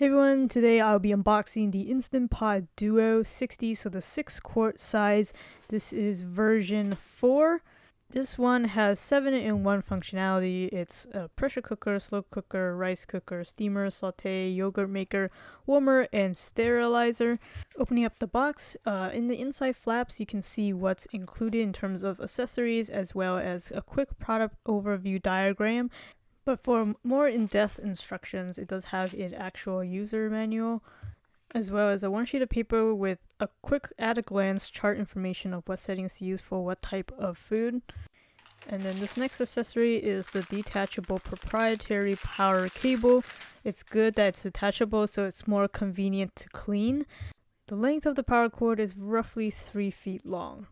Hey everyone, today I'll be unboxing the Instant Pot Duo 60, so the 6-quart size. This is version 4. This one has 7-in-1 functionality. It's a pressure cooker, slow cooker, rice cooker, steamer, saute, yogurt maker, warmer, and sterilizer. Opening up the box, in the inside flaps you can see what's included in terms of accessories as well as a quick product overview diagram. But for more in-depth instructions, it does have an actual user manual, as well as a one sheet of paper with a quick at-a-glance chart information of what settings to use for what type of food. And then this next accessory is the detachable proprietary power cable. It's good that it's detachable, so it's more convenient to clean. The length of the power cord is roughly 3 feet long.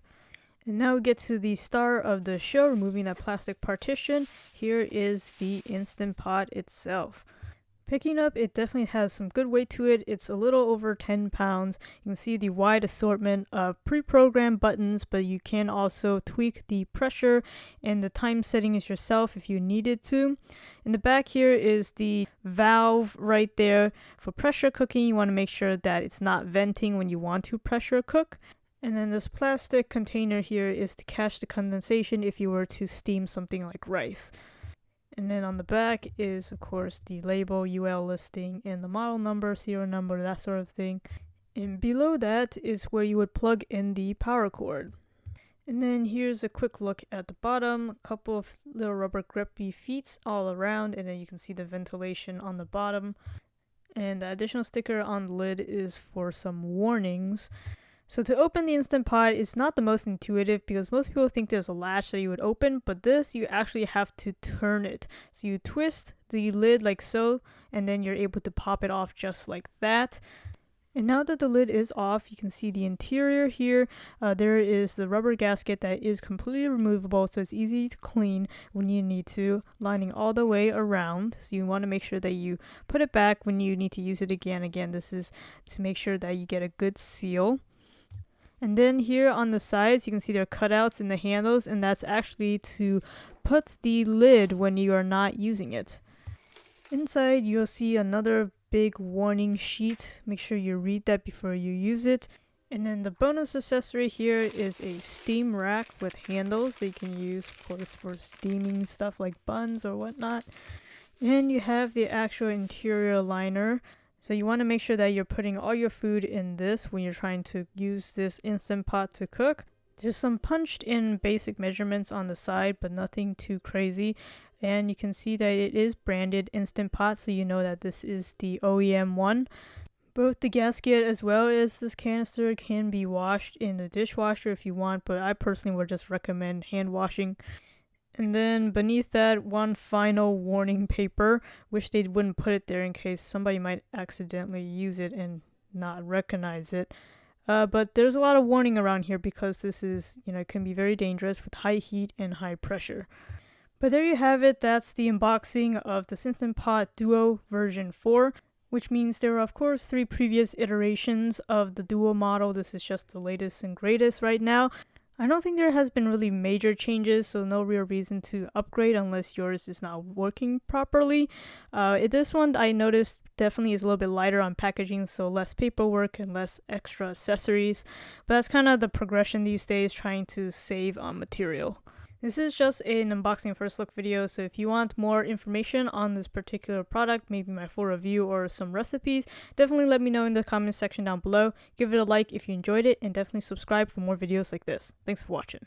And now we get to the star of the show, removing that plastic partition. Here is the Instant Pot itself. Picking up, it definitely has some good weight to it. It's a little over 10 pounds. You can see the wide assortment of pre-programmed buttons, but you can also tweak the pressure and the time settings yourself if you needed to. In the back here is the valve right there. For pressure cooking, you want to make sure that it's not venting when you want to pressure cook. And then this plastic container here is to catch the condensation if you were to steam something like rice. And then on the back is, of course, the label, UL listing, and the model number, serial number, that sort of thing. And below that is where you would plug in the power cord. And then here's a quick look at the bottom, a couple of little rubber grippy feet all around, and then you can see the ventilation on the bottom. And the additional sticker on the lid is for some warnings. So to open the Instant Pot is not the most intuitive because most people think there's a latch that you would open, but this you actually have to turn it. So you twist the lid like so, and then you're able to pop it off just like that. And now that the lid is off, you can see the interior here. There is the rubber gasket that is completely removable, so it's easy to clean when you need to, lining all the way around. So you want to make sure that you put it back when you need to use it again. Again, this is to make sure that you get a good seal. And then here on the sides, you can see there are cutouts in the handles, and that's actually to put the lid when you are not using it. Inside, you'll see another big warning sheet. Make sure you read that before you use it. And then the bonus accessory here is a steam rack with handles that you can use, of course, for steaming stuff like buns or whatnot. And you have the actual interior liner. So you want to make sure that you're putting all your food in this when you're trying to use this Instant Pot to cook. There's some punched in basic measurements on the side, but nothing too crazy. And you can see that it is branded Instant Pot, so you know that this is the OEM one. Both the gasket as well as this canister can be washed in the dishwasher if you want, but I personally would just recommend hand washing. And then beneath that, one final warning paper. Wish they wouldn't put it there in case somebody might accidentally use it and not recognize it. But there's a lot of warning around here because this is, it can be very dangerous with high heat and high pressure. But there you have it. That's the unboxing of the Instant Pot Duo version 4. Which means there are, of course, 3 previous iterations of the Duo model. This is just the latest and greatest right now. I don't think there has been really major changes, so no real reason to upgrade unless yours is not working properly. This one I noticed definitely is a little bit lighter on packaging, so less paperwork and less extra accessories. But that's kind of the progression these days, trying to save on material. This is just an unboxing first look video, so if you want more information on this particular product, maybe my full review or some recipes, definitely let me know in the comments section down below. Give it a like if you enjoyed it, and definitely subscribe for more videos like this. Thanks for watching.